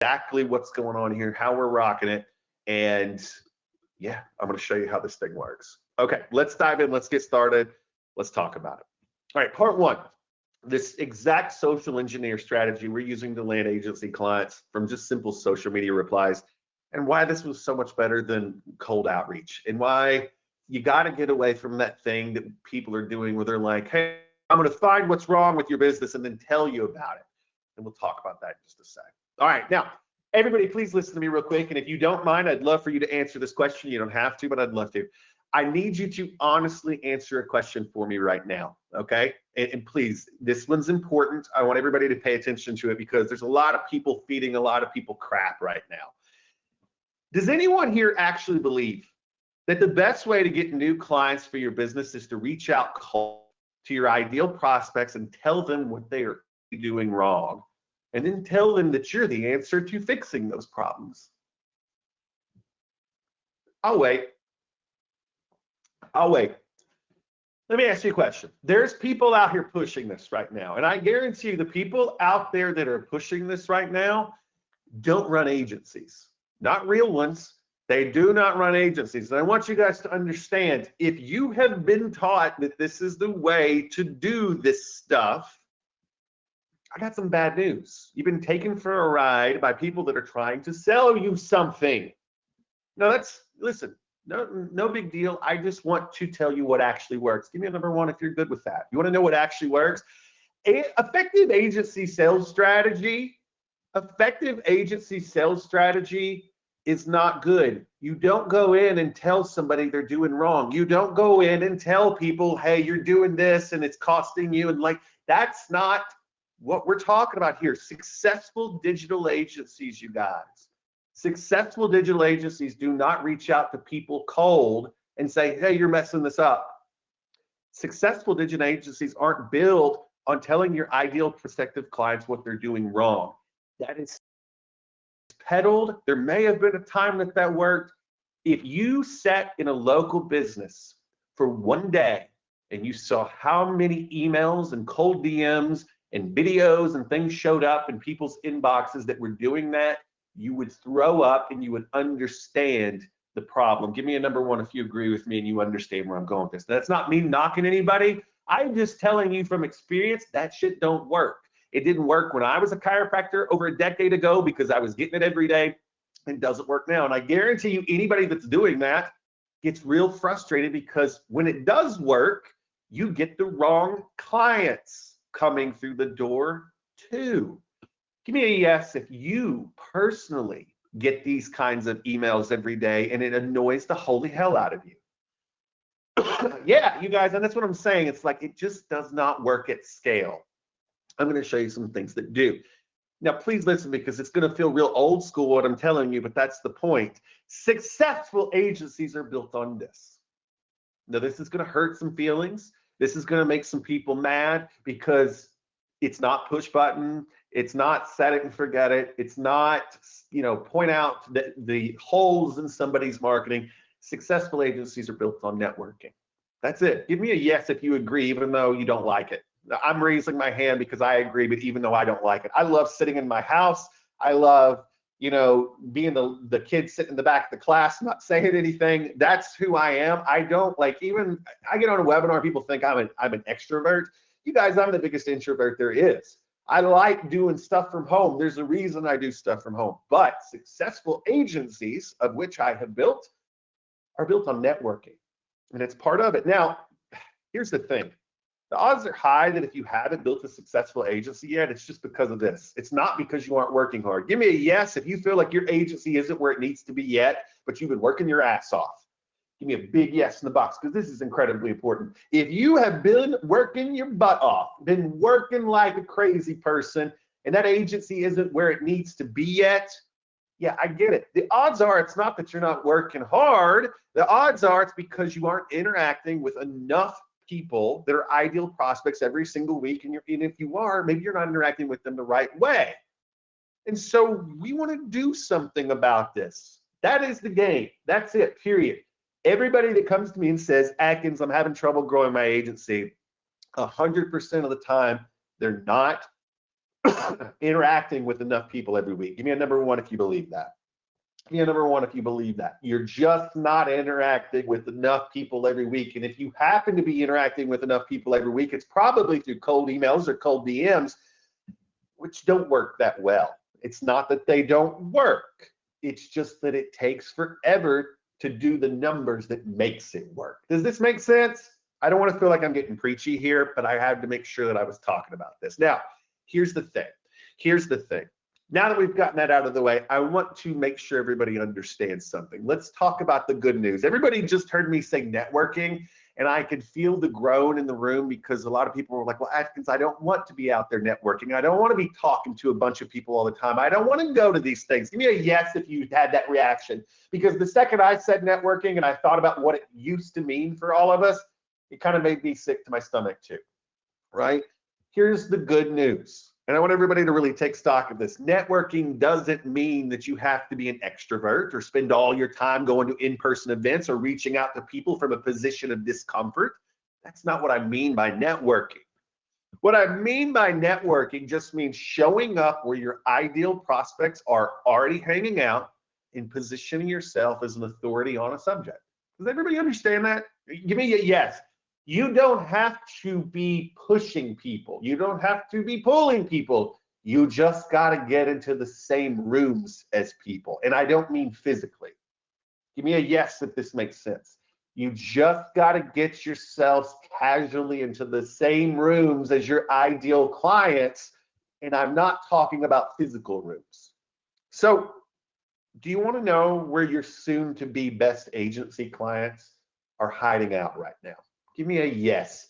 exactly what's going on here, how we're rocking it. And yeah, I'm going to show you how this thing works. Okay, let's dive in. Let's get started. Let's talk about it. All right, part one, this exact social engineer strategy we're using to land agency clients from just simple social media replies, and why this was so much better than cold outreach, and why you got to get away from that thing that people are doing where they're like, hey, I'm going to find what's wrong with your business and then tell you about it. And we'll talk about that in just a sec. All right, now, everybody, please listen to me real quick. And if you don't mind, I'd love for you to answer this question. You don't have to, but I'd love to. I need you to honestly answer a question for me right now, okay? And please, this one's important. I want everybody to pay attention to it because there's a lot of people feeding a lot of people crap right now. Does anyone here actually believe that the best way to get new clients for your business is to reach out cold to your ideal prospects and tell them what they are doing wrong, and then tell them that you're the answer to fixing those problems? I'll wait. Let me ask you a question. There's people out here pushing this right now, and I guarantee you the people out there that are pushing this right now don't run agencies, not real ones. They do not run agencies. And I want you guys to understand, if you have been taught that this is the way to do this stuff, I got some bad news. You've been taken for a ride by people that are trying to sell you something. No, listen, no big deal. I just want to tell you what actually works. Give me a number one if you're good with that. You want to know what actually works? Effective agency sales strategy is not good. You don't go in and tell somebody they're doing wrong. You don't go in and tell people, hey, you're doing this and it's costing you. And like, that's not what we're talking about here. Successful digital agencies, you guys. Successful digital agencies do not reach out to people cold and say, hey, you're messing this up. Successful digital agencies aren't built on telling your ideal prospective clients what they're doing wrong. That is peddled. There may have been a time that worked. If you sat in a local business for one day and you saw how many emails and cold DMs and videos and things showed up in people's inboxes that were doing that, you would throw up and you would understand the problem. Give me a number one if you agree with me and you understand where I'm going with this. That's not me knocking anybody. I'm just telling you from experience that shit don't work. It didn't work when I was a chiropractor over a decade ago because I was getting it every day. It doesn't work now. And I guarantee you anybody that's doing that gets real frustrated because when it does work, you get the wrong clients coming through the door too. Give me a yes if you personally get these kinds of emails every day and it annoys the holy hell out of you. Yeah, you guys, and that's what I'm saying. It's like it just does not work at scale. I'm going to show you some things that do. Now, please listen because it's going to feel real old school what I'm telling you, but that's the point. Successful agencies are built on this. Now, this is going to hurt some feelings. This is going to make some people mad because it's not push button. It's not set it and forget it. It's not, point out the holes in somebody's marketing. Successful agencies are built on networking. That's it. Give me a yes if you agree, even though you don't like it. I'm raising my hand because I agree, but even though I don't like it. I love sitting in my house. I love, being the kid sitting in the back of the class, not saying anything. That's who I am. I don't like, even I get on a webinar, people think I'm an extrovert. You guys, I'm the biggest introvert there is. I like doing stuff from home. There's a reason I do stuff from home. But successful agencies, of which I have built, are built on networking. And it's part of it. Now, here's the thing. The odds are high that if you haven't built a successful agency yet, it's just because of this. It's not because you aren't working hard. Give me a yes if you feel like your agency isn't where it needs to be yet, but you've been working your ass off. Give me a big yes in the box because this is incredibly important. If you have been working your butt off, been working like a crazy person, and that agency isn't where it needs to be yet, yeah, I get it. The odds are it's not that you're not working hard. The odds are it's because you aren't interacting with enough people that are ideal prospects every single week, and if you are, maybe you're not interacting with them the right way. And so we want to do something about this. That is the game. That's it, period. Everybody that comes to me and says, Atkins, I'm having trouble growing my agency, 100% of the time, they're not Interacting with enough people every week. Give me a number one if you believe that. Give me a number one if you believe that. You're just not interacting with enough people every week. And if you happen to be interacting with enough people every week, it's probably through cold emails or cold DMs, which don't work that well. It's not that they don't work. It's just that it takes forever to do the numbers that makes it work. Does this make sense? I don't want to feel like I'm getting preachy here, but I had to make sure that I was talking about this. Now, here's the thing. Here's the thing. Now that we've gotten that out of the way, I want to make sure everybody understands something. Let's talk about the good news. Everybody just heard me say networking, and I could feel the groan in the room because a lot of people were like, well, Atkins, I don't want to be out there networking. I don't want to be talking to a bunch of people all the time. I don't want to go to these things. Give me a yes if you had that reaction. Because the second I said networking and I thought about what it used to mean for all of us, it kind of made me sick to my stomach too, right? Here's the good news. And I want everybody to really take stock of this. Networking doesn't mean that you have to be an extrovert or spend all your time going to in-person events or reaching out to people from a position of discomfort. That's not what I mean by networking. What I mean by networking just means showing up where your ideal prospects are already hanging out and positioning yourself as an authority on a subject. Does everybody understand that? Give me a yes. You don't have to be pushing people. You don't have to be pulling people. You just got to get into the same rooms as people. And I don't mean physically. Give me a yes if this makes sense. You just got to get yourselves casually into the same rooms as your ideal clients. And I'm not talking about physical rooms. So, do you want to know where your soon to be best agency clients are hiding out right now? Give me a yes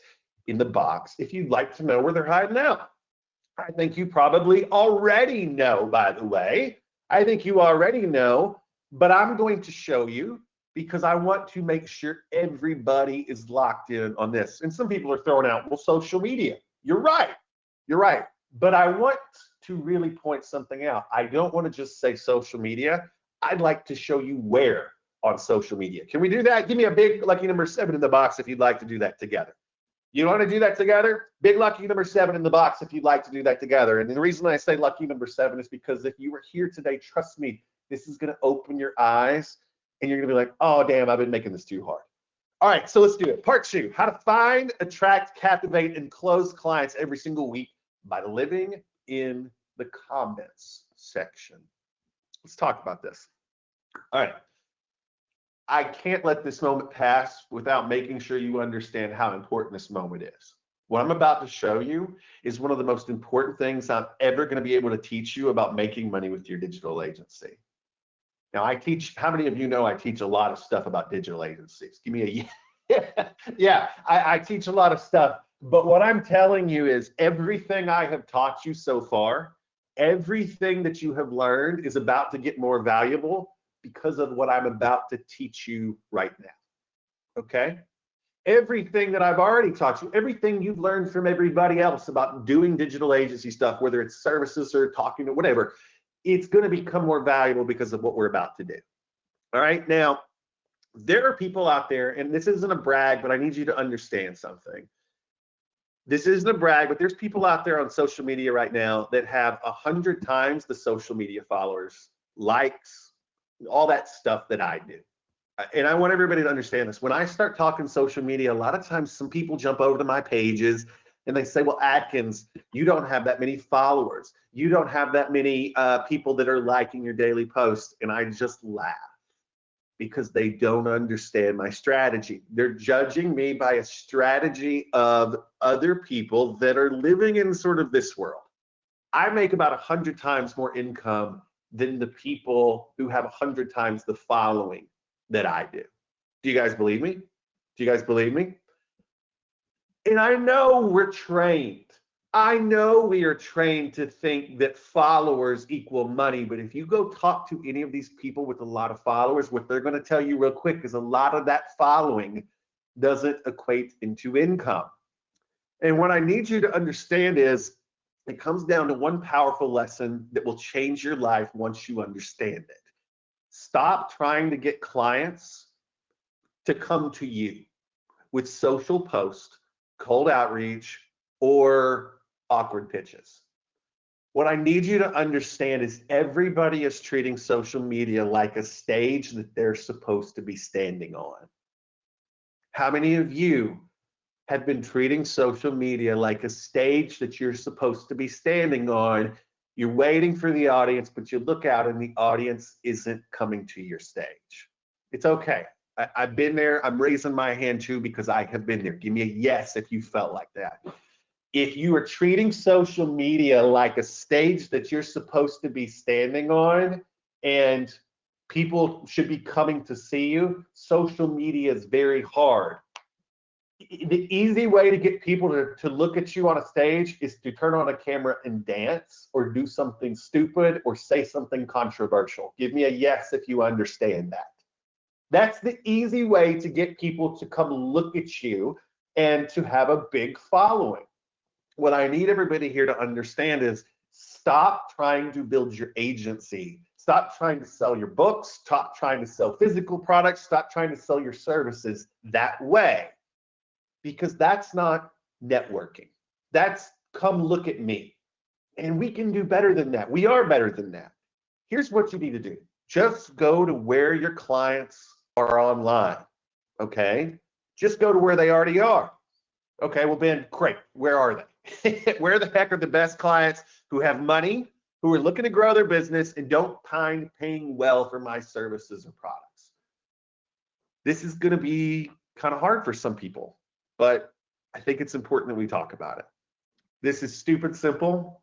in the box if you'd like to know where they're hiding out. I think you probably already know, by the way. I think you already know, but I'm going to show you because I want to make sure everybody is locked in on this. And some people are throwing out, well, social media. You're right. You're right. But I want to really point something out. I don't want to just say social media. I'd like to show you where on social media. Can we do that? Give me a big lucky number 7 in the box if you'd like to do that together. You want to do that together? Big lucky number 7 in the box if you'd like to do that together. And the reason I say lucky number 7 is because if you were here today, trust me, this is going to open your eyes and you're going to be like, oh, damn, I've been making this too hard. All right, so let's do it. Part 2, how to find, attract, captivate, and close clients every single week by living in the comments section. Let's talk about this. All right. I can't let this moment pass without making sure you understand how important this moment is. What I'm about to show you is one of the most important things I'm ever going to be able to teach you about making money with your digital agency. Now, I teach, how many of you know I teach a lot of stuff about digital agencies? Give me a yeah. Yeah, I teach a lot of stuff, but what I'm telling you is everything I have taught you so far, everything that you have learned is about to get more valuable because of what I'm about to teach you right now, okay? Everything that I've already taught you, everything you've learned from everybody else about doing digital agency stuff, whether it's services or talking to whatever, it's gonna become more valuable because of what we're about to do. All right, now, there are people out there, and this isn't a brag, but I need you to understand something. This isn't a brag, but there's people out there on social media right now that have 100 times the social media followers, likes, all that stuff that I do. And I want everybody to understand this. When I start talking social media, a lot of times some people jump over to my pages and they say, well, Atkins, you don't have that many followers. You don't have that many people that are liking your daily posts. And I just laugh because they don't understand my strategy. They're judging me by a strategy of other people that are living in sort of this world. I make about 100 times more income than the people who have 100 times the following that I do. Do you guys believe me? Do you guys believe me? And I know we're trained. I know we are trained to think that followers equal money, but if you go talk to any of these people with a lot of followers, what they're going to tell you real quick is a lot of that following doesn't equate into income. And what I need you to understand is it comes down to one powerful lesson that will change your life once you understand it. Stop trying to get clients to come to you with social posts, cold outreach, or awkward pitches. What I need you to understand is everybody is treating social media like a stage that they're supposed to be standing on. How many of you have been treating social media like a stage that you're supposed to be standing on? You're waiting for the audience, but you look out and the audience isn't coming to your stage. It's okay. I've been there. I'm raising my hand too because I have been there. Give me a yes if you felt like that. If you are treating social media like a stage that you're supposed to be standing on and people should be coming to see you, social media is very hard. The easy way to get people to look at you on a stage is to turn on a camera and dance or do something stupid or say something controversial. Give me a yes if you understand that. That's the easy way to get people to come look at you and to have a big following. What I need everybody here to understand is stop trying to build your agency. Stop trying to sell your books. Stop trying to sell physical products. Stop trying to sell your services that way, because that's not networking. That's come look at me. And we can do better than that. We are better than that. Here's what you need to do. Just go to where your clients are online, okay? Just go to where they already are. Okay, well, Ben, great. Where are they? Where the heck are the best clients who have money, who are looking to grow their business and don't mind paying well for my services or products? This is going to be kind of hard for some people, but I think it's important that we talk about it. This is stupid simple.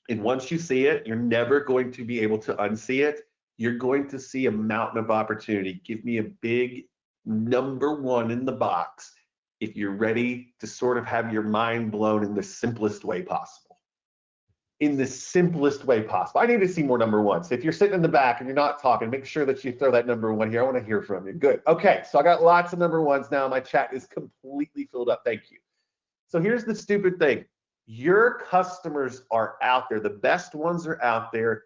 And once you see it, you're never going to be able to unsee it. You're going to see a mountain of opportunity. Give me a big number one in the box if you're ready to sort of have your mind blown in the simplest way possible. In the simplest way possible. I need to see more number ones. If you're sitting in the back and you're not talking, make sure that you throw that number one here. I want to hear from you. Good. Okay, so I got lots of number ones now. My chat is completely filled up. Thank you. So here's the stupid thing. Your customers are out there. The best ones are out there,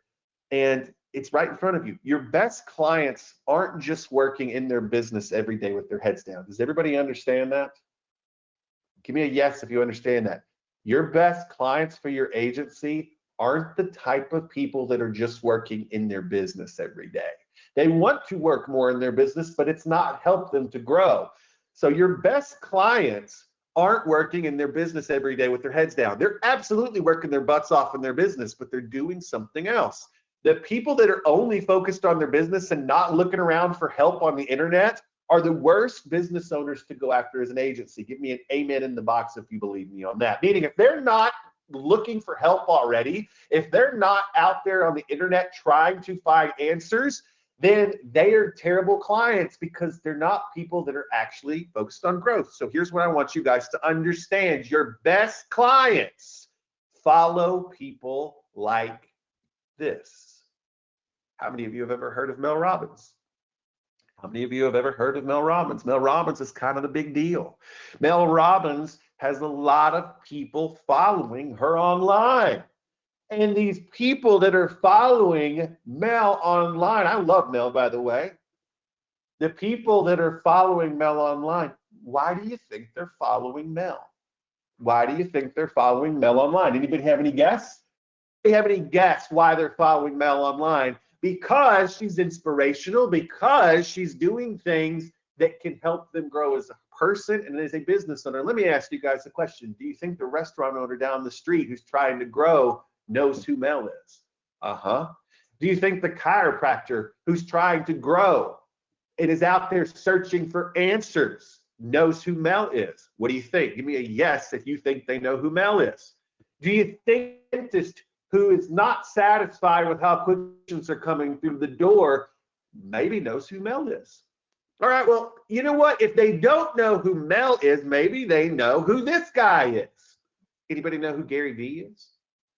and it's right in front of you. Your best clients aren't just working in their business every day with their heads down. Does everybody understand that? Give me a yes if you understand that. Your best clients for your agency aren't the type of people that are just working in their business every day. They want to work more in their business, but it's not helped them to grow. So your best clients aren't working in their business every day with their heads down. They're absolutely working their butts off in their business, but they're doing something else. The people that are only focused on their business and not looking around for help on the internet are the worst business owners to go after as an agency. Give me an amen in the box if you believe me on that. Meaning, if they're not looking for help already, if they're not out there on the internet trying to find answers, then they are terrible clients because they're not people that are actually focused on growth. So here's what I want you guys to understand. Your best clients follow people like this. How many of you have ever heard of Mel Robbins? How many of you have ever heard of Mel Robbins? Mel Robbins is kind of the big deal. Mel Robbins has a lot of people following her online. And these people that are following Mel online, I love Mel, by the way. The people that are following Mel online, why do you think they're following Mel? Why do you think they're following Mel online? Anybody have any guess? Do you have any guess why they're following Mel online? Because she's inspirational, because she's doing things that can help them grow as a person and as a business owner. Let me ask you guys a question. Do you think the restaurant owner down the street who's trying to grow knows who Mel is? Do you think the chiropractor who's trying to grow and is out there searching for answers knows who Mel is? What do you think? Give me a yes if you think they know who Mel is. Do you think the dentist who is not satisfied with how quick patients are coming through the door maybe knows who Mel is? All right, well, you know what? If they don't know who Mel is, maybe they know who this guy is. Anybody know who Gary Vee is?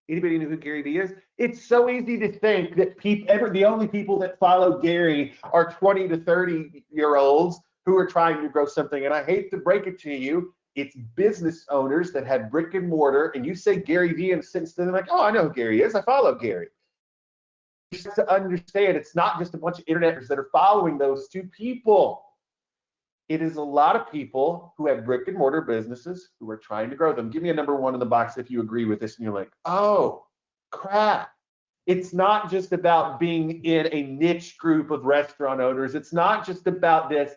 Anybody know who Gary Vee is? It's so easy to think that the only people that follow Gary are 20 to 30-year-olds who are trying to grow something. And I hate to break it to you, it's business owners that have brick and mortar, and you say Gary Vee, and since then they're like, oh, I know who Gary is. I follow Gary. You have to understand, it's not just a bunch of interneters that are following those two people. It is a lot of people who have brick and mortar businesses who are trying to grow them. Give me a number one in the box if you agree with this and you're like, oh, Crap. It's not just about being in a niche group of restaurant owners. It's not just about this.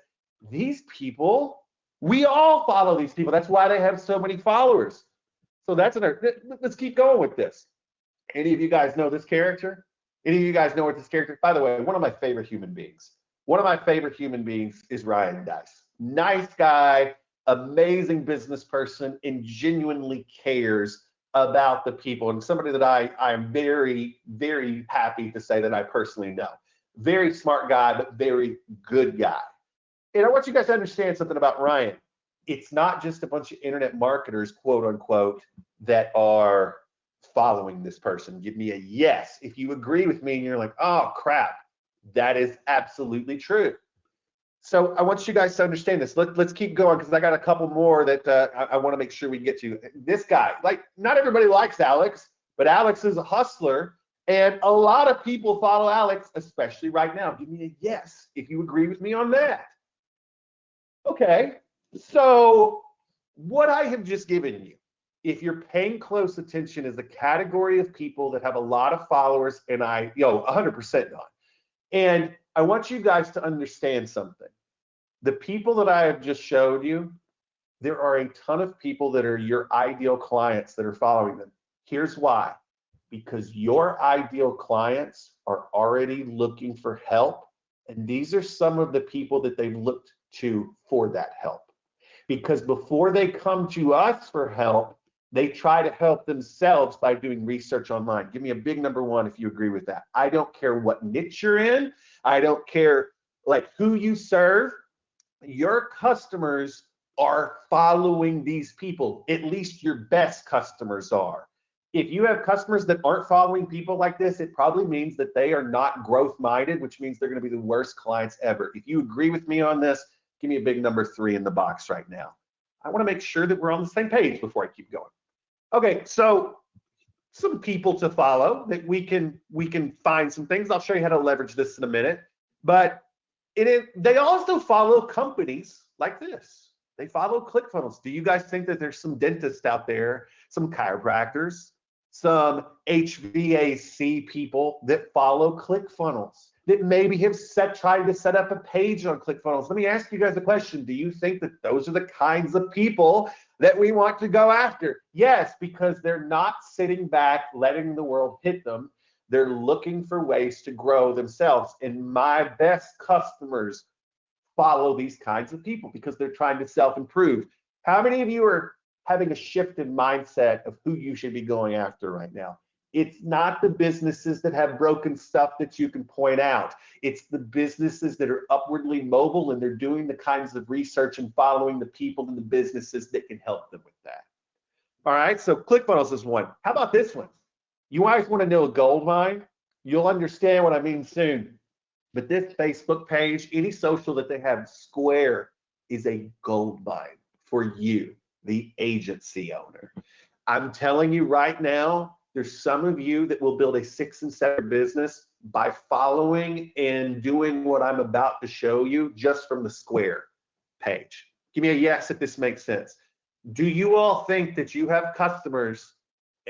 These people, we all follow these people. That's why they have so many followers. So let's keep going with this. Any of you guys know this character? Any of you guys know what this character? By the way, one of my favorite human beings. One of my favorite human beings is Ryan Deiss. Nice guy, amazing business person, and genuinely cares about the people, and somebody that I am very, very happy to say that I personally know. Very smart guy, but very good guy. And I want you guys to understand something about Ryan. It's not just a bunch of internet marketers, quote unquote, that are following this person. Give me a yes if you agree with me and you're like, oh crap, that is absolutely true. So I want you guys to understand this. Let's keep going, because I got a couple more that I want to make sure we get to. This guy, like, not everybody likes Alex, but Alex is a hustler, and a lot of people follow Alex, especially right now. Give me a yes if you agree with me on that. Okay, so what I have just given you, if you're paying close attention, is a category of people that have a lot of followers, and 100% not. And I want you guys to understand something. The people that I have just showed you, there are a ton of people that are your ideal clients that are following them. Here's why. Because your ideal clients are already looking for help, and these are some of the people that they've looked to for that help. Because before they come to us for help, they try to help themselves by doing research online. Give me a big number one if you agree with that. I don't care what niche you're in. I don't care like who you serve. Your customers are following these people. At least your best customers are. If you have customers that aren't following people like this, it probably means that they are not growth minded, which means they're going to be the worst clients ever. If you agree with me on this, give me a big number 3 in the box right now. I want to make sure that we're on the same page before I keep going. Okay, so some people to follow that we can find some things. I'll show you how to leverage this in a minute. But they also follow companies like this. They follow ClickFunnels. Do you guys think that there's some dentists out there, some chiropractors, some HVAC people that follow ClickFunnels, that maybe have tried to set up a page on ClickFunnels? Let me ask you guys a question. Do you think that those are the kinds of people that we want to go after? Yes, because they're not sitting back letting the world hit them. They're looking for ways to grow themselves. And my best customers follow these kinds of people because they're trying to self-improve. How many of you are having a shift in mindset of who you should be going after right now? It's not the businesses that have broken stuff that you can point out. It's the businesses that are upwardly mobile, and they're doing the kinds of research and following the people and the businesses that can help them with that. All right, so ClickFunnels is one. How about this one? You guys want to know a gold mine? You'll understand what I mean soon. But this Facebook page, any social that they have, Square, is a gold mine for you, the agency owner. I'm telling you right now, there's some of you that will build a 6 and 7 business by following and doing what I'm about to show you just from the Square page. Give me a yes if this makes sense. Do you all think that you have customers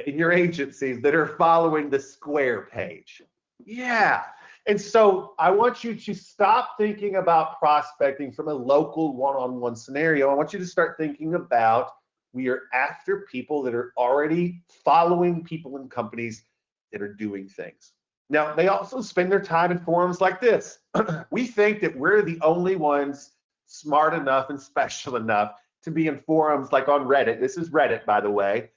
in your agencies that are following the Square page? Yeah. And so I want you to stop thinking about prospecting from a local one-on-one scenario. I want you to start thinking about, we are after people that are already following people and companies that are doing things. Now, they also spend their time in forums like this. We think that we're the only ones smart enough and special enough to be in forums like on Reddit. This is Reddit, by the way,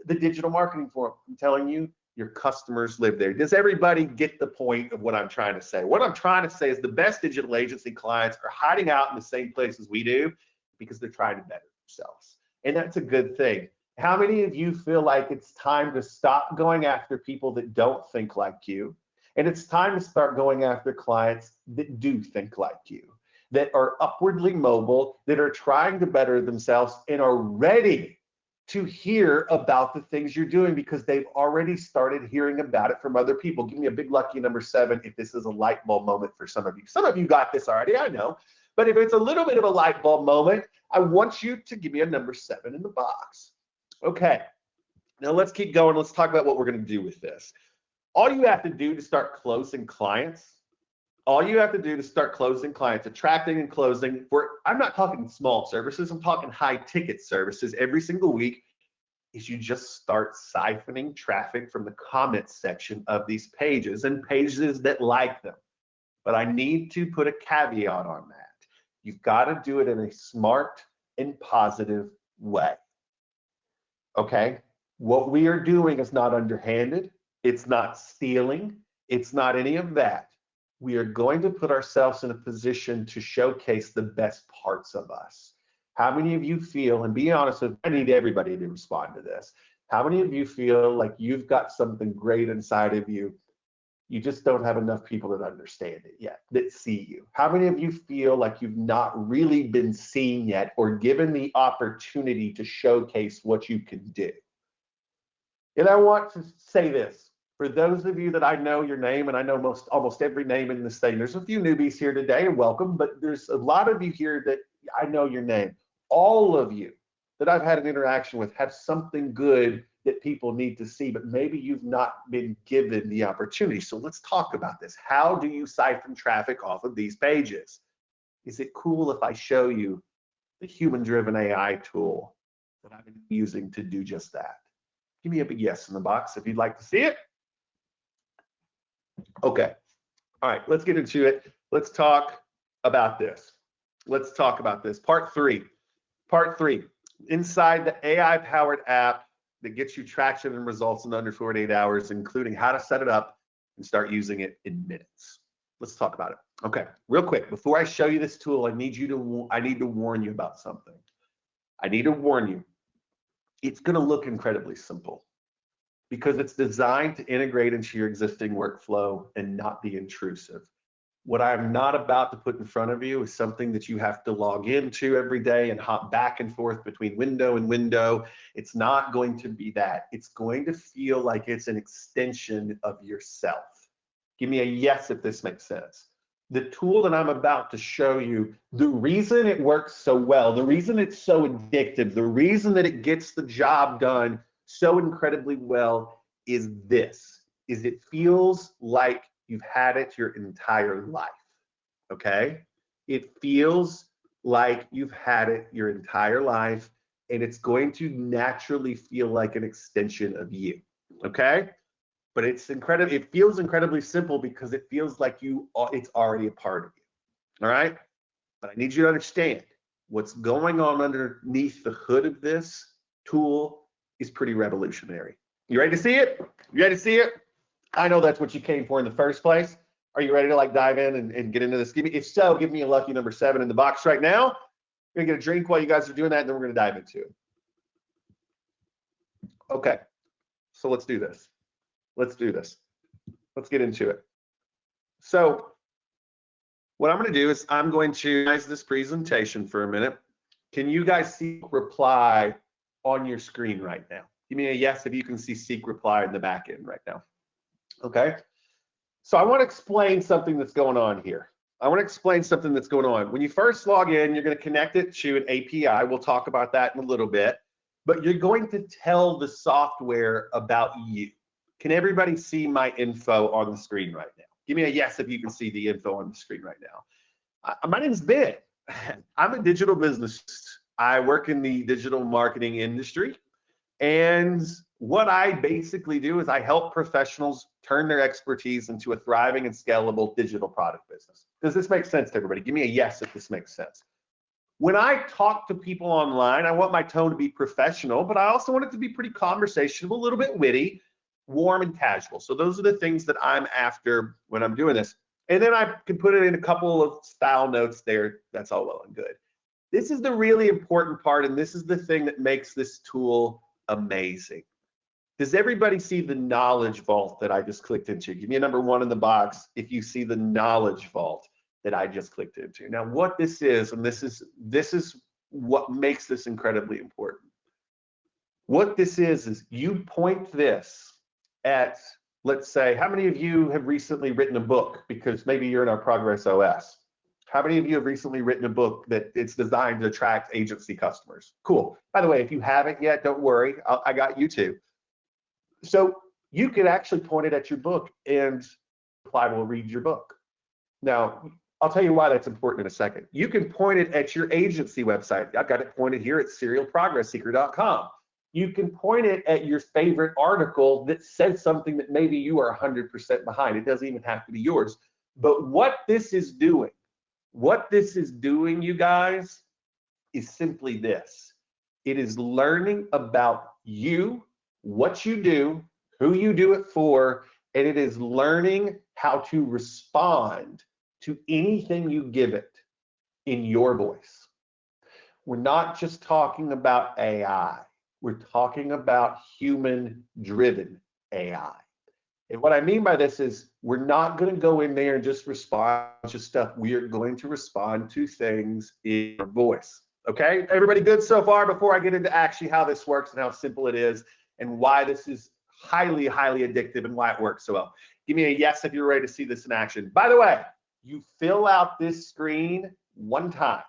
the digital marketing forum. I'm telling you, your customers live there. Does everybody get the point of what I'm trying to say? What I'm trying to say is the best digital agency clients are hiding out in the same places we do because they're trying to better themselves. And that's a good thing. How many of you feel like it's time to stop going after people that don't think like you? And it's time to start going after clients that do think like you, that are upwardly mobile, that are trying to better themselves and are ready to hear about the things you're doing because they've already started hearing about it from other people. Give me a big lucky number 7 if this is a light bulb moment for some of you. Some of you got this already, I know. But if it's a little bit of a light bulb moment, I want you to give me a number 7 in the box. Okay, Now let's keep going. Let's talk about what we're going to do with this. All you have to do to start closing clients, attracting and closing, I'm not talking small services, I'm talking high ticket services every single week, is you just start siphoning traffic from the comments section of these pages and pages that like them. But I need to put a caveat on that. You've got to do it in a smart and positive way. Okay? What we are doing is not underhanded. It's not stealing. It's not any of that. We are going to put ourselves in a position to showcase the best parts of us. How many of you feel, and be honest with, I need everybody to respond to this. How many of you feel like you've got something great inside of you? You just don't have enough people that understand it yet, that see you. How many of you feel like you've not really been seen yet or given the opportunity to showcase what you can do? And I want to say this, for those of you that I know your name, and I know almost every name in this thing, there's a few newbies here today, and welcome, but there's a lot of you here that I know your name. All of you that I've had an interaction with have something good that people need to see, but maybe you've not been given the opportunity. So let's talk about this. How do you siphon traffic off of these pages? Is it cool if I show you the human-driven AI tool that I've been using to do just that? Give me a big yes in the box if you'd like to see it. Okay. All right, let's get into it. Let's talk about this. Part three. Inside the AI-powered app that gets you traction and results in under 48 hours, including how to set it up and start using it in minutes. Let's talk about it. Okay, real quick, before I show you this tool, I need to warn you about something. I need to warn you. It's going to look incredibly simple because it's designed to integrate into your existing workflow and not be intrusive. What I'm not about to put in front of you is something that you have to log into every day and hop back and forth between window and window. It's not going to be that. It's going to feel like it's an extension of yourself. Give me a yes if this makes sense. The tool that I'm about to show you, the reason it works so well, the reason it's so addictive, the reason that it gets the job done so incredibly well is this, is it feels like you've had it your entire life, okay? It feels like you've had it your entire life, and it's going to naturally feel like an extension of you, okay? But it's incredible. It feels incredibly simple because it feels like it's already a part of you, all right? But I need you to understand what's going on underneath the hood of this tool is pretty revolutionary. You ready to see it? You ready to see it? I know that's what you came for in the first place. Are you ready to like dive in and get into this? If so, give me a lucky number 7 in the box right now. We're gonna get a drink while you guys are doing that, and then we're gonna dive into it. Okay, so let's do this. Let's get into it. So what I'm gonna do is I'm going to guys this presentation for a minute. Can you guys see reply on your screen right now? Give me a yes if you can see Seek reply in the back end right now. Okay, so I want to explain something that's going on here. When you first log in, you're going to connect it to an API. We'll talk about that in a little bit, but you're going to tell the software about you. Can everybody see my info on the screen right now? Give me a yes if you can see the info on the screen right now. My name is Ben. I'm a digital business. I work in the digital marketing industry. And what I basically do is I help professionals turn their expertise into a thriving and scalable digital product business. Does this make sense to everybody? Give me a yes if this makes sense. When I talk to people online, I want my tone to be professional, but I also want it to be pretty conversational, a little bit witty, warm and casual. So those are the things that I'm after when I'm doing this. And then I can put it in a couple of style notes there. That's all well and good. This is the really important part, and this is the thing that makes this tool amazing. Does everybody see the knowledge vault that I just clicked into? Give me a number 1 in the box if you see the knowledge vault that I just clicked into. Now what this is, and this is what makes this incredibly important. What this is you point this at, let's say, how many of you have recently written a book? Because maybe you're in our Progress OS. How many of you have recently written a book that it's designed to attract agency customers? Cool. By the way, if you haven't yet, don't worry. I got you too. So you could actually point it at your book and reply will read your book. Now, I'll tell you why that's important in a second. You can point it at your agency website. I've got it pointed here at serialprogressseeker.com. You can point it at your favorite article that says something that maybe you are 100% behind. It doesn't even have to be yours. But what this is doing, you guys, is simply this. It is learning about you, what you do, who you do it for, and it is learning how to respond to anything you give it in your voice. We're not just talking about AI. We're talking about human-driven AI. And what I mean by this is we're not going to go in there and just respond to stuff. We are going to respond to things in your voice. Okay, everybody good so far? Before I get into actually how this works and how simple it is and why this is highly, highly addictive and why it works so well. Give me a yes if you're ready to see this in action. By the way, you fill out this screen one time.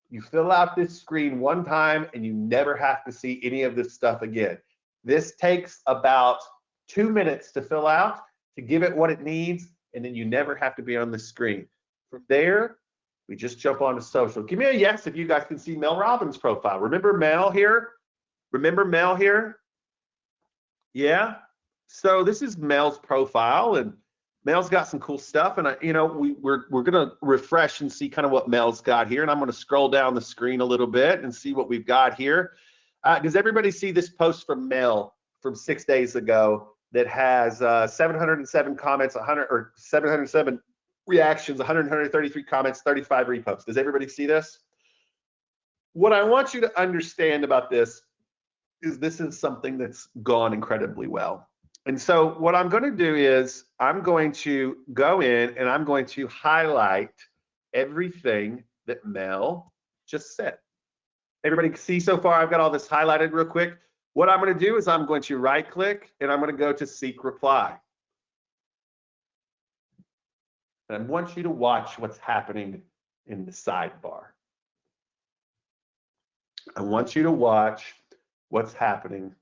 You fill out this screen one time and you never have to see any of this stuff again. This takes about 2 minutes to fill out, to give it what it needs, and then you never have to be on the screen. From there, we just jump onto social. Give me a yes if you guys can see Mel Robbins' profile. Remember Mel here? Remember Mel here? Yeah? So this is Mel's profile, and Mel's got some cool stuff, and we're gonna refresh and see kind of what Mel's got here, and I'm gonna scroll down the screen a little bit and see what we've got here. Does everybody see this post from Mel from 6 days ago that has 707 comments, 707 reactions, 133 comments, 35 reposts? Does everybody see this? What I want you to understand about this is something that's gone incredibly well. And so what I'm going to do is I'm going to go in and I'm going to highlight everything that Mel just said. Everybody see so far I've got all this highlighted real quick. What I'm going to do is I'm going to right click and I'm going to go to seek reply. And I want you to watch what's happening in the sidebar. I want you to watch what's happening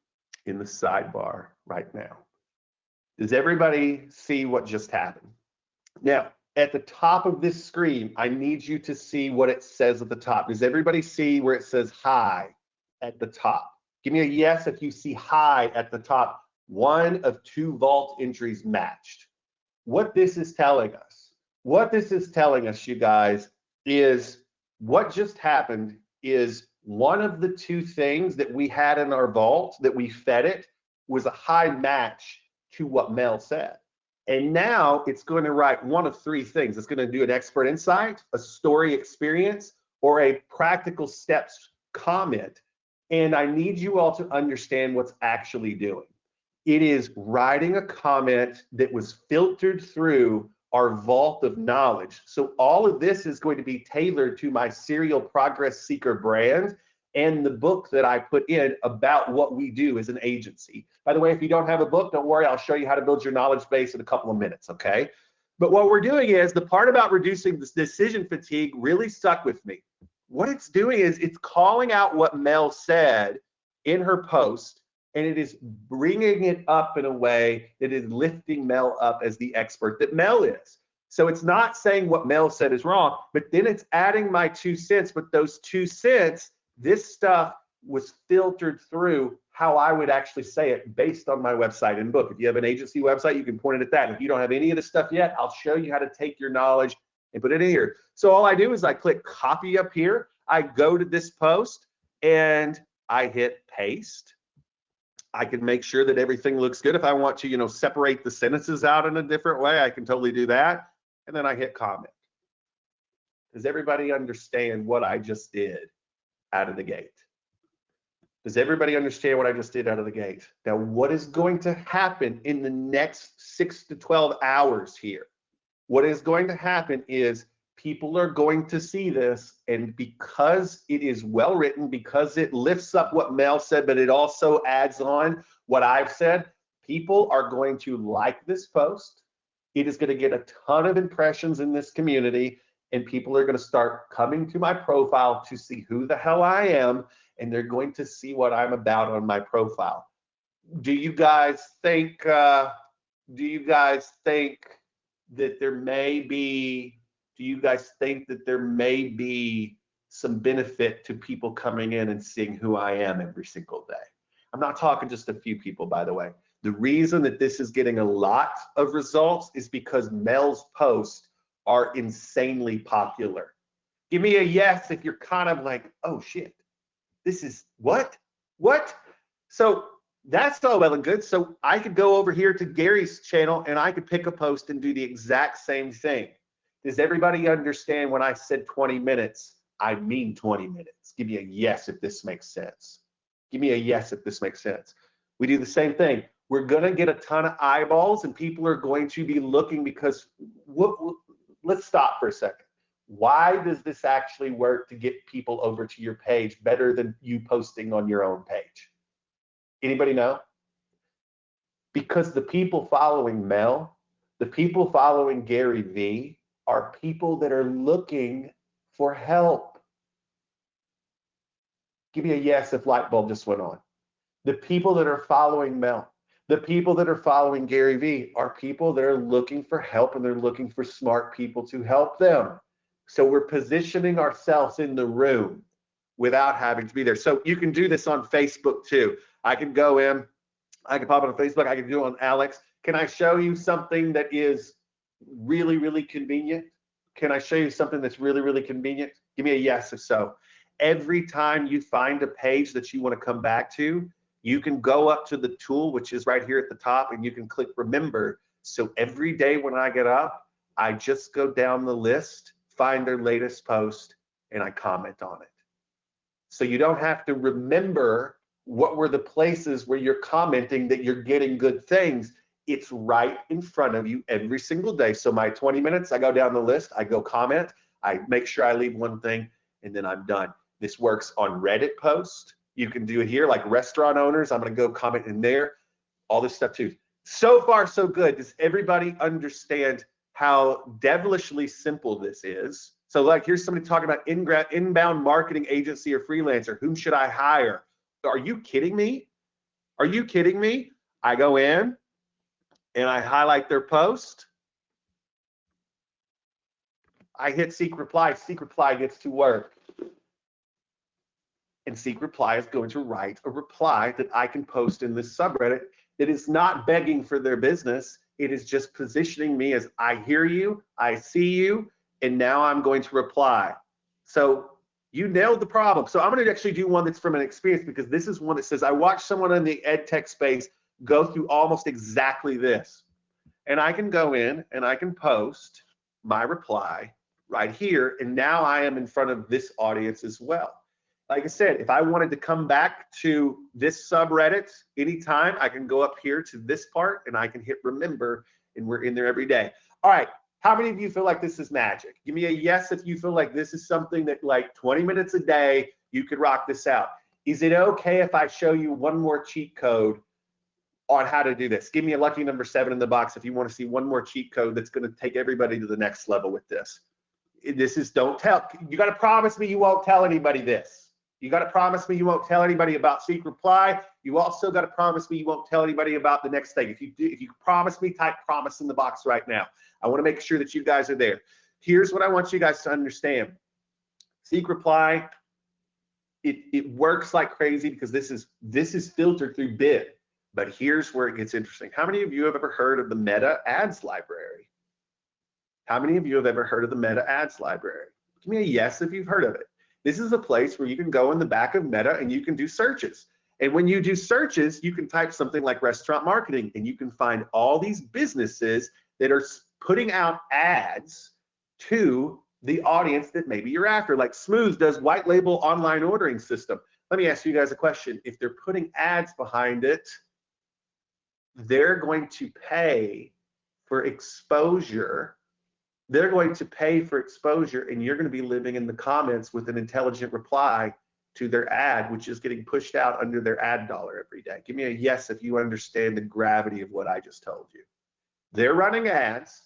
in the sidebar right now. Does everybody see what just happened? Now, at the top of this screen, I need you to see what it says at the top. Does everybody see where it says hi at the top? Give me a yes if you see hi at the top. One of 2 vault entries matched. What this is telling us, you guys, is what just happened is one of the 2 things that we had in our vault that we fed it was a high match to what Mel said. And now it's going to write one of 3 things. It's going to do an expert insight, a story experience, or a practical steps comment. And I need you all to understand what's actually doing. It is writing a comment that was filtered through our vault of knowledge. So all of this is going to be tailored to my Serial Progress Seeker brand and the book that I put in about what we do as an agency. By the way, if you don't have a book, don't worry, I'll show you how to build your knowledge base in a couple of minutes, okay? But what we're doing is, the part about reducing this decision fatigue really stuck with me. What it's doing is it's calling out what Mel said in her post, and it is bringing it up in a way that is lifting Mel up as the expert that Mel is. So it's not saying what Mel said is wrong, but then it's adding my 2 cents, but those 2 cents, this stuff was filtered through how I would actually say it based on my website and book. If you have an agency website, you can point it at that. If you don't have any of this stuff yet, I'll show you how to take your knowledge and put it in here. So all I do is I click copy up here. I go to this post and I hit paste. I can make sure that everything looks good. If I want to, separate the sentences out in a different way, I can totally do that. And then I hit comment. Does everybody understand what I just did out of the gate? Does everybody understand what I just did out of the gate? Now, what is going to happen in the next 6 to 12 hours here? What is going to happen is people are going to see this, and because it is well written, because it lifts up what Mel said, but it also adds on what I've said, people are going to like this post. It is going to get a ton of impressions in this community, and people are going to start coming to my profile to see who the hell I am, and they're going to see what I'm about on my profile. Do you guys think that there may be, do you guys think that there may be some benefit to people coming in and seeing who I am every single day? I'm not talking just a few people, by the way. The reason that this is getting a lot of results is because Mel's posts are insanely popular. Give me a yes if you're kind of like, oh shit, this is what? So that's all well and good. So I could go over here to Gary's channel and I could pick a post and do the exact same thing. Does everybody understand when I said 20 minutes, I mean 20 minutes? Give me a yes if this makes sense. Give me a yes if this makes sense. We do the same thing. We're going to get a ton of eyeballs and people are going to be looking because let's stop for a second. Why does this actually work to get people over to your page better than you posting on your own page? Anybody know? Because the people following Mel, the people following Gary Vee are people that are looking for help. Give me a yes if light bulb just went on. The people that are following Mel, the people that are following Gary Vee are people that are looking for help and they're looking for smart people to help them. So we're positioning ourselves in the room without having to be there. So you can do this on Facebook too. I can go in, I can pop it on Facebook, I can do it on Alex. Can I show you something that is really, really convenient? Can I show you something that's really, really convenient? Give me a yes if so. Every time you find a page that you want to come back to, you can go up to the tool, which is right here at the top, and you can click remember. So every day when I get up, I just go down the list, find their latest post, and I comment on it. So you don't have to remember what were the places where you're commenting that you're getting good things. It's right in front of you every single day. So my 20 minutes, I go down the list, I go comment, I make sure I leave one thing, and then I'm done. This works on Reddit posts. You can do it here, like restaurant owners. I'm gonna go comment in there, all this stuff too. So far, so good. Does everybody understand how devilishly simple this is? So like here's somebody talking about inbound marketing agency or freelancer. Whom should I hire? Are you kidding me? Are you kidding me? I go in and I highlight their post. I hit Seek Reply. Seek Reply gets to work. And Seek Reply is going to write a reply that I can post in this subreddit that is not begging for their business. It is just positioning me as I hear you, I see you, and now I'm going to reply. So you nailed the problem. So I'm going to actually do one that's from an experience because this is one that says I watched someone in the ed tech space go through almost exactly this. And I can go in and I can post my reply right here. And now I am in front of this audience as well. Like I said, if I wanted to come back to this subreddit anytime, I can go up here to this part and I can hit remember and we're in there every day. All right. How many of you feel like this is magic? Give me a yes if you feel like this is something that like 20 minutes a day, you could rock this out. Is it okay if I show you one more cheat code on how to do this? Give me a lucky number 7 in the box if you want to see one more cheat code that's going to take everybody to the next level with this. This is don't tell. You got to promise me you won't tell anybody this. You got to promise me you won't tell anybody about Seek Reply. You also got to promise me you won't tell anybody about the next thing. If you promise me, type promise in the box right now. I want to make sure that you guys are there. Here's what I want you guys to understand. Seek Reply, it works like crazy because this is filtered through bid. But here's where it gets interesting. How many of you have ever heard of the Meta Ads Library? How many of you have ever heard of the Meta Ads Library? Give me a yes if you've heard of it. This is a place where you can go in the back of Meta and you can do searches. And when you do searches, you can type something like restaurant marketing and you can find all these businesses that are putting out ads to the audience that maybe you're after. Like Smooth does white label online ordering system. Let me ask you guys a question. If they're putting ads behind it, they're going to pay for exposure. They're going to pay for exposure and you're going to be living in the comments with an intelligent reply to their ad, which is getting pushed out under their ad dollar every day. Give me a yes if you understand the gravity of what I just told you. They're running ads.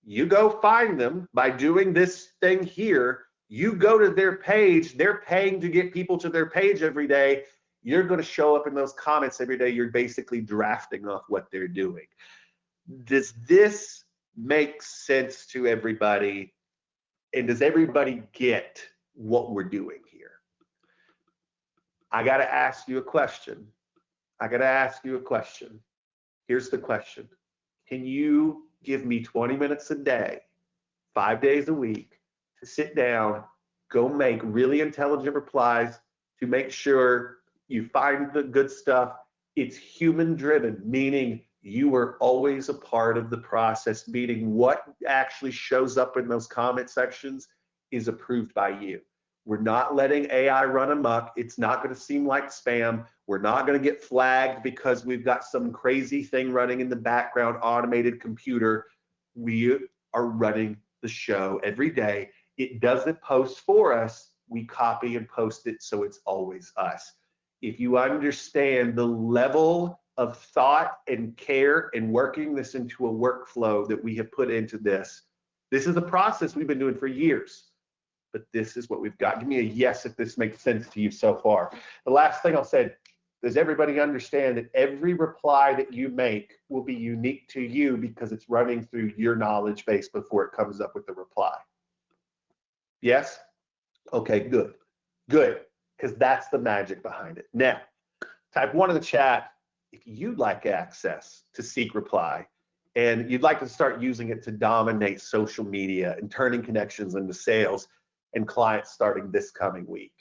You go find them by doing this thing here. You go to their page. They're paying to get people to their page every day. You're going to show up in those comments every day. You're basically drafting off what they're doing. Does this make sense to everybody? And does everybody get what we're doing here? I got to ask you a question. Here's the question. Can you give me 20 minutes a day, 5 days a week, to sit down, go make really intelligent replies to make sure you find the good stuff? It's human driven, meaning you are always a part of the process, meaning what actually shows up in those comment sections is approved by you. We're not letting AI run amok. It's not going to seem like spam. We're not going to get flagged because we've got some crazy thing running in the background, automated computer. We are running the show every day. It doesn't post for us. We copy and post it, so it's always us. If you understand the level of thought and care and working this into a workflow that we have put into this, this is a process we've been doing for years, but this is what we've got. Give me a yes if this makes sense to you so far. The last thing I'll say, does everybody understand that every reply that you make will be unique to you because it's running through your knowledge base before it comes up with the reply? Yes? Okay, good, because that's the magic behind it. Now, type 1 in the chat if you'd like access to Seek Reply and you'd like to start using it to dominate social media and turning connections into sales and clients starting this coming week.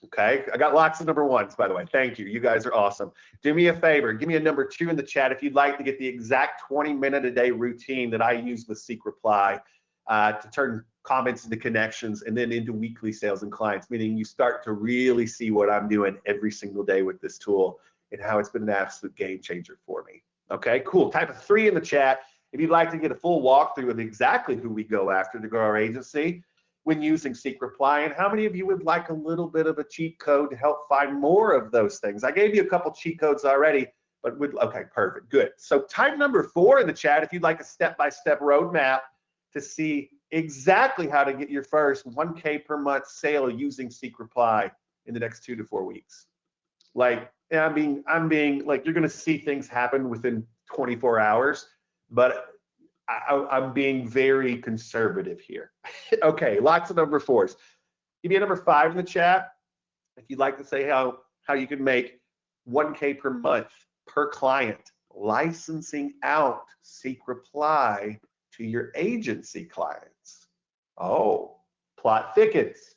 Okay, I got lots of number ones, by the way. Thank you. You guys are awesome. Do me a favor, give me a number 2 in the chat if you'd like to get the exact 20-minute a day routine that I use with Seek Reply to turn comments into connections and then into weekly sales and clients, meaning you start to really see what I'm doing every single day with this tool and how it's been an absolute game changer for me. Okay, cool. Type a 3 in the chat if you'd like to get a full walkthrough of exactly who we go after to grow our agency when using Seek Reply, and how many of you would like a little bit of a cheat code to help find more of those things? I gave you a couple cheat codes already, but okay, perfect, good. So type number 4 in the chat if you'd like a step-by-step roadmap to see exactly how to get your first 1K per month sale using Seek Reply in the next 2 to 4 weeks. Like, I'm being like, you're gonna see things happen within 24 hours, but I'm being very conservative here. Okay, lots of number 4s. Give me a number 5 in the chat if you'd like to say how you can make 1K per month per client licensing out Seek Reply to your agency clients. Oh, plot thickens.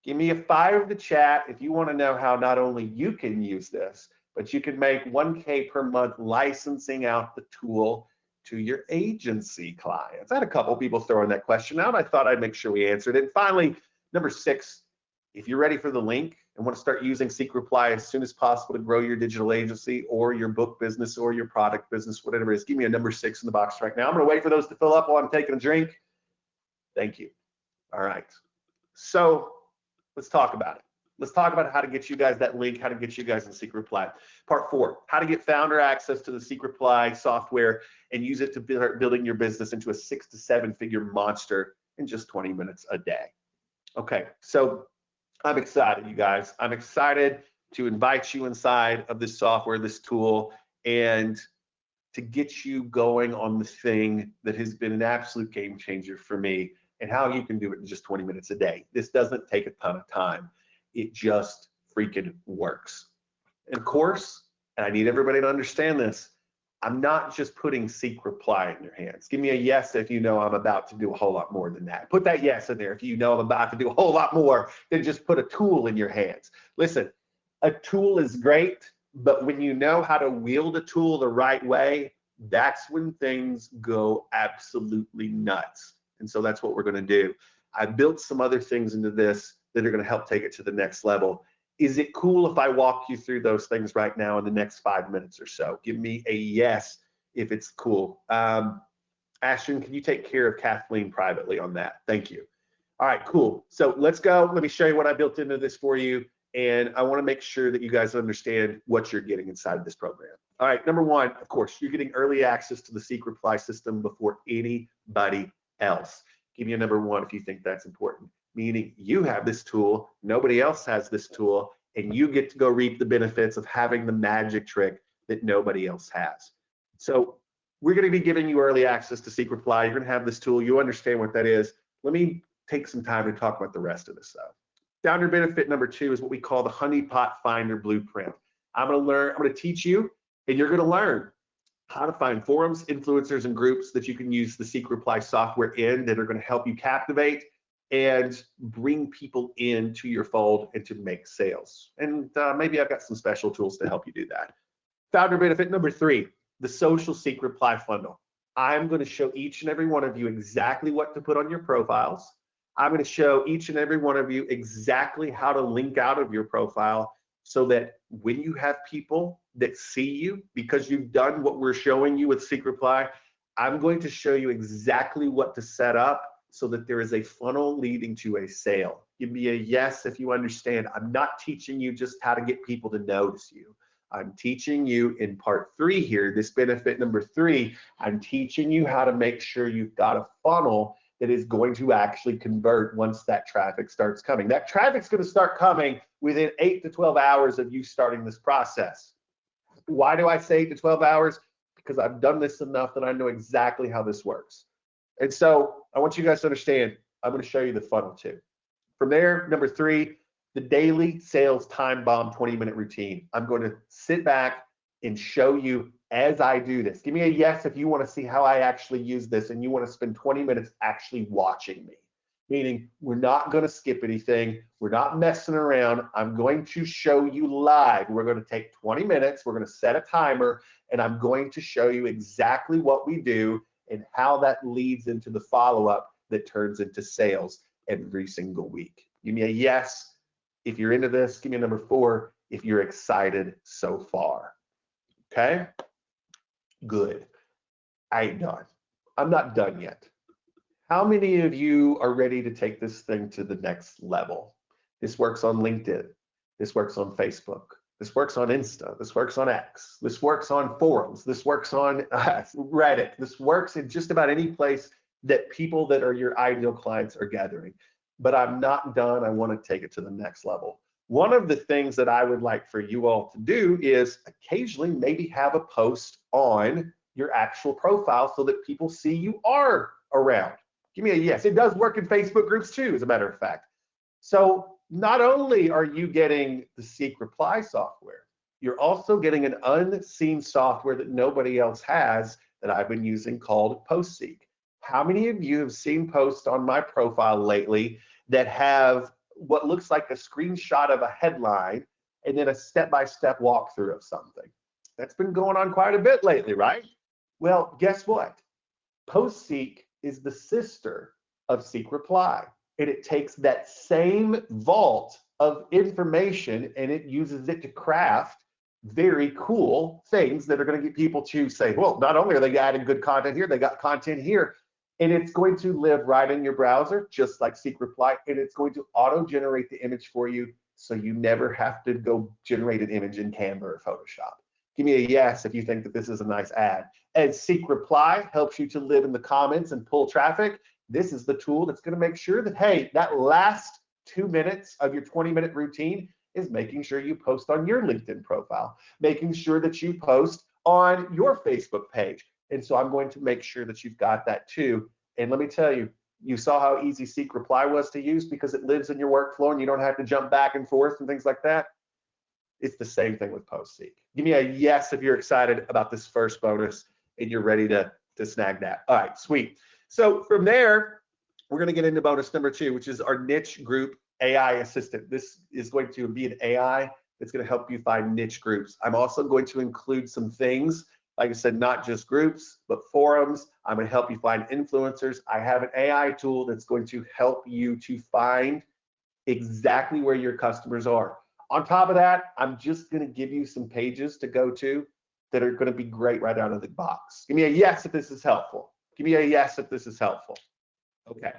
Give me a 5 in the chat if you want to know how not only you can use this, but you can make 1K per month licensing out the tool to your agency clients. I had a couple people throwing that question out. I thought I'd make sure we answered it. And finally, number 6, if you're ready for the link and want to start using Seek Reply as soon as possible to grow your digital agency or your book business or your product business, whatever it is, give me a number 6 in the box right now. I'm going to wait for those to fill up while I'm taking a drink. Thank you. All right. So let's talk about it. Let's talk about how to get you guys that link, how to get you guys in Seek Reply. Part 4, how to get founder access to the Seek Reply software and use it to start building your business into a 6 to 7 figure monster in just 20 minutes a day. Okay, so I'm excited, you guys. I'm excited to invite you inside of this software, this tool, and to get you going on the thing that has been an absolute game changer for me and how you can do it in just 20 minutes a day. This doesn't take a ton of time. It just freaking works. And of course, and I need everybody to understand this, I'm not just putting Seek Reply in your hands. Give me a yes if you know I'm about to do a whole lot more than that. Put that yes in there if you know I'm about to do a whole lot more than just put a tool in your hands. Listen, a tool is great, but when you know how to wield a tool the right way, that's when things go absolutely nuts. And so that's what we're going to do. I built some other things into this that are going to help take it to the next level. Is it cool if I walk you through those things right now in the next 5 minutes or so? Give me a yes if it's cool. Ashton, can you take care of Kathleen privately on that? Thank you. All right, cool. So let's go. Let me show you what I built into this for you. And I want to make sure that you guys understand what you're getting inside of this program. All right, number 1, of course, you're getting early access to the Seek Reply system before anybody else. Give me a number 1 if you think that's important. Meaning you have this tool, nobody else has this tool, and you get to go reap the benefits of having the magic trick that nobody else has. So we're going to be giving you early access to Seek Reply. You're going to have this tool. You understand what that is. Let me take some time to talk about the rest of this though. Founder benefit number 2 is what we call the Honeypot Finder Blueprint. I'm going to teach you, and you're going to learn how to find forums, influencers, and groups that you can use the Seek Reply software in that are going to help you captivate and bring people into your fold and to make sales. And maybe I've got some special tools to help you do that. Founder benefit number 3, the Social Seek Reply Funnel. I'm going to show each and every one of you exactly what to put on your profiles. I'm going to show each and every one of you exactly how to link out of your profile so that when you have people that see you because you've done what we're showing you with Seek Reply, I'm going to show you exactly what to set up so that there is a funnel leading to a sale. Give me a yes if you understand. I'm not teaching you just how to get people to notice you. I'm teaching you in part 3 here, this benefit number 3, I'm teaching you how to make sure you've got a funnel that is going to actually convert once that traffic starts coming. That traffic's going to start coming within 8 to 12 hours of you starting this process. Why do I say 8 to 12 hours? Because I've done this enough that I know exactly how this works. And so I want you guys to understand, I'm going to show you the funnel too. From there, number 3, the daily sales time bomb 20-minute routine. I'm going to sit back and show you as I do this. Give me a yes if you want to see how I actually use this and you want to spend 20 minutes actually watching me. Meaning we're not going to skip anything. We're not messing around. I'm going to show you live. We're going to take 20 minutes. We're going to set a timer and I'm going to show you exactly what we do and how that leads into the follow-up that turns into sales every single week. Give me a yes if you're into this. Give me a number 4 if you're excited so far. Okay? Good. I ain't done. I'm not done yet. How many of you are ready to take this thing to the next level? This works on LinkedIn. This works on Facebook. This works on Insta. This works on X. This works on forums. This works on Reddit. This works in just about any place that people that are your ideal clients are gathering. But I'm not done. I want to take it to the next level. One of the things that I would like for you all to do is occasionally maybe have a post on your actual profile so that people see you are around. Give me a yes. It does work in Facebook groups too, as a matter of fact. So not only are you getting the Seek Reply software, you're also getting an unseen software that nobody else has that I've been using called PostSeek. How many of you have seen posts on my profile lately that have what looks like a screenshot of a headline and then a step-by-step walkthrough of something? That's been going on quite a bit lately, right? Well, guess what? PostSeek is the sister of Seek Reply, and it takes that same vault of information and it uses it to craft very cool things that are going to get people to say, well, not only are they adding good content here, they got content here, and it's going to live right in your browser, just like Seek Reply, and it's going to auto-generate the image for you, so you never have to go generate an image in Canva or Photoshop. Give me a yes if you think that this is a nice ad. And Seek Reply helps you to live in the comments and pull traffic. This is the tool that's going to make sure that, hey, that last 2 minutes of your 20-minute routine is making sure you post on your LinkedIn profile, making sure that you post on your Facebook page. And so I'm going to make sure that you've got that too. And let me tell you, you saw how easy Seek Reply was to use because it lives in your workflow and you don't have to jump back and forth and things like that. It's the same thing with PostSeek. Give me a yes if you're excited about this first bonus and you're ready to snag that. All right, sweet. So from there, we're going to get into bonus number 2, which is our niche group AI assistant. This is going to be an AI that's going to help you find niche groups. I'm also going to include some things, like I said, not just groups, but forums. I'm going to help you find influencers. I have an AI tool that's going to help you to find exactly where your customers are. On top of that, I'm just going to give you some pages to go to that are going to be great right out of the box. Give me a yes if this is helpful. Give me a yes if this is helpful. Okay.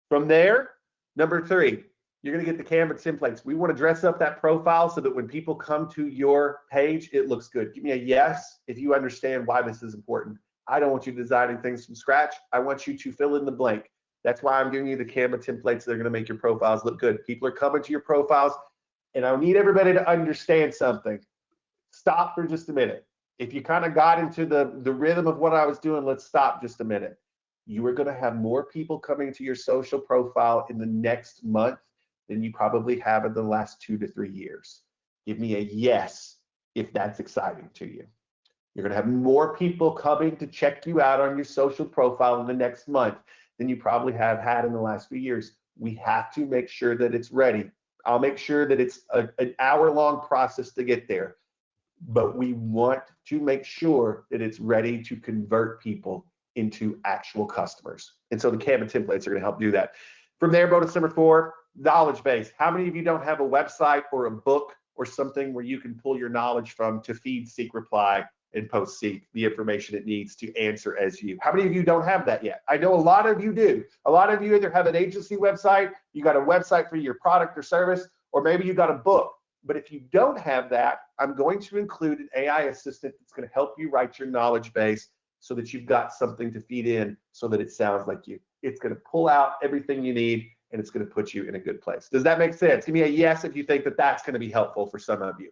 From there, number 3, you're going to get the Canva templates. We want to dress up that profile so that when people come to your page, it looks good. Give me a yes if you understand why this is important. I don't want you designing things from scratch. I want you to fill in the blank. That's why I'm giving you the Canva templates that are going to make your profiles look good. People are coming to your profiles. And I need everybody to understand something. Stop for just a minute. If you kind of got into the rhythm of what I was doing, let's stop just a minute. You are going to have more people coming to your social profile in the next month than you probably have in the last 2 to 3 years. Give me a yes if that's exciting to you. You're going to have more people coming to check you out on your social profile in the next month than you probably have had in the last few years. We have to make sure that it's ready. I'll make sure that it's an hour-long process to get there, but we want to make sure that it's ready to convert people into actual customers. And so the Canva templates are going to help do that. From there, bonus number 4, knowledge base. How many of you don't have a website or a book or something where you can pull your knowledge from to feed Seek Reply and post Seek the information it needs to answer as you? How many of you don't have that yet? I know a lot of you do. A lot of you either have an agency website, you got a website for your product or service, or maybe you got a book. But if you don't have that, I'm going to include an AI assistant that's going to help you write your knowledge base so that you've got something to feed in so that it sounds like you. It's going to pull out everything you need and it's going to put you in a good place. Does that make sense? Give me a yes if you think that that's going to be helpful for some of you.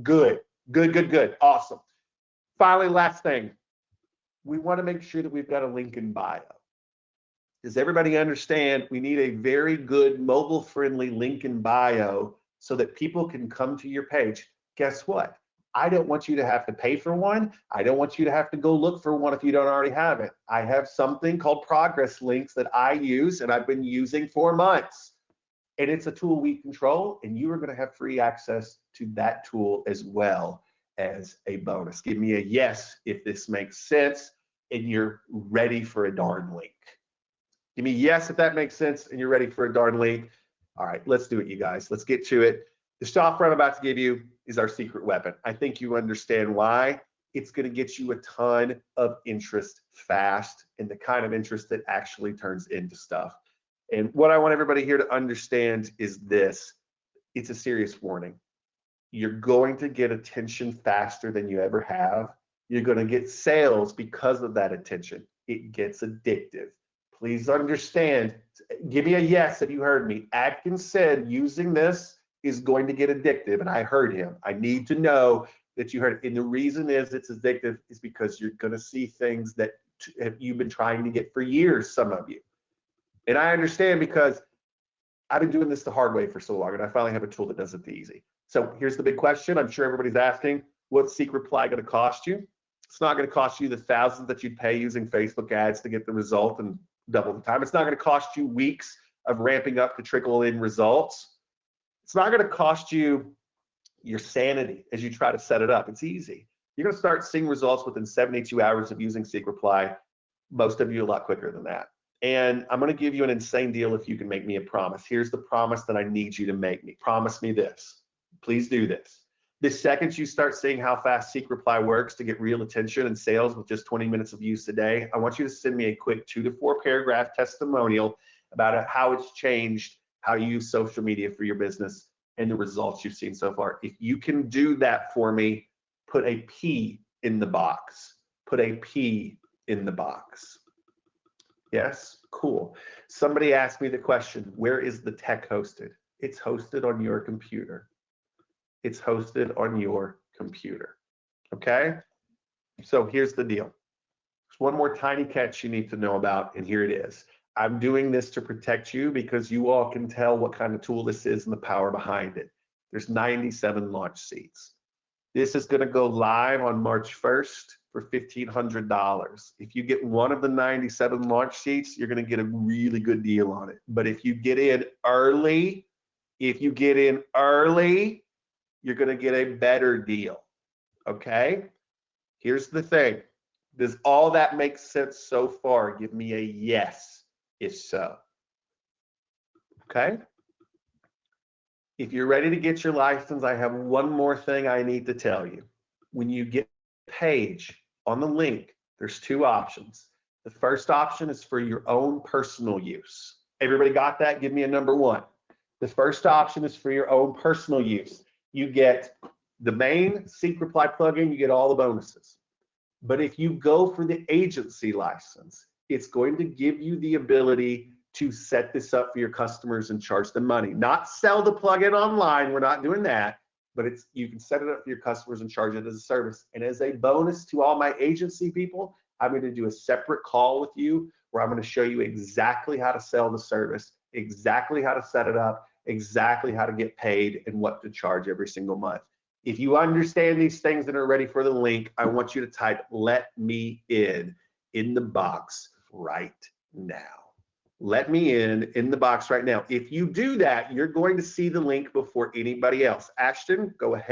Good, good, good, good. Awesome. Finally, last thing, we want to make sure that we've got a link in bio. Does everybody understand we need a very good mobile-friendly link in bio so that people can come to your page? Guess what? I don't want you to have to pay for one. I don't want you to have to go look for one if you don't already have it. I have something called Progress Links that I use and I've been using for months. And it's a tool we control, and you are going to have free access to that tool as well as a bonus. Give me a yes if this makes sense and you're ready for a darn link. Give me a yes if that makes sense and you're ready for a darn link. All right, let's do it, you guys. Let's get to it. The software I'm about to give you is our secret weapon. I think you understand why. It's going to get you a ton of interest fast, and the kind of interest that actually turns into stuff. And what I want everybody here to understand is this. It's a serious warning. You're going to get attention faster than you ever have. You're going to get sales because of that attention. It gets addictive. Please understand, give me a yes if you heard me. Atkins said using this is going to get addictive, and I heard him. I need to know that you heard it. And the reason is it's addictive is because you're going to see things that you've been trying to get for years, some of you. And I understand because I've been doing this the hard way for so long, and I finally have a tool that does it the easy. So here's the big question. I'm sure everybody's asking, what's Seek Reply going to cost you? It's not going to cost you the thousands that you'd pay using Facebook ads to get the result and double the time. It's not going to cost you weeks of ramping up to trickle in results. It's not going to cost you your sanity as you try to set it up. It's easy. You're going to start seeing results within 72 hours of using Seek Reply. Most of you a lot quicker than that. And I'm going to give you an insane deal if you can make me a promise. Here's the promise that I need you to make me. Promise me this. Please do this. The second you start seeing how fast Seek Reply works to get real attention and sales with just 20 minutes of use a day, I want you to send me a quick 2 to 4 paragraph testimonial about how it's changed how you use social media for your business and the results you've seen so far. If you can do that for me, put a P in the box. Put a P in the box. Yes, cool. Somebody asked me the question, where is the tech hosted? It's hosted on your computer. It's hosted on your computer. Okay? So here's the deal. There's one more tiny catch you need to know about, and here it is. I'm doing this to protect you because you all can tell what kind of tool this is and the power behind it. There's 97 launch seats. This is going to go live on March 1st for $1,500. If you get one of the 97 launch seats, you're going to get a really good deal on it. But if you get in early, you're going to get a better deal. Okay? Here's the thing. Does all that make sense so far? Give me a yes if so. Okay? If you're ready to get your license, I have one more thing I need to tell you. When you get a page on the link, there's 2 options. The first option is for your own personal use. Everybody got that? Give me a number 1. The first option is for your own personal use. You get the main Seek Reply plugin, you get all the bonuses. But if you go for the agency license, it's going to give you the ability to set this up for your customers and charge them money. Not sell the plugin online, we're not doing that, but you can set it up for your customers and charge it as a service. And as a bonus to all my agency people, I'm going to do a separate call with you where I'm going to show you exactly how to sell the service, exactly how to set it up, exactly how to get paid, and what to charge every single month. If you understand these things and are ready for the link, I want you to type "let me in" the box right now. Let me in the box right now. If you do that, you're going to see the link before anybody else. Ashton, go ahead.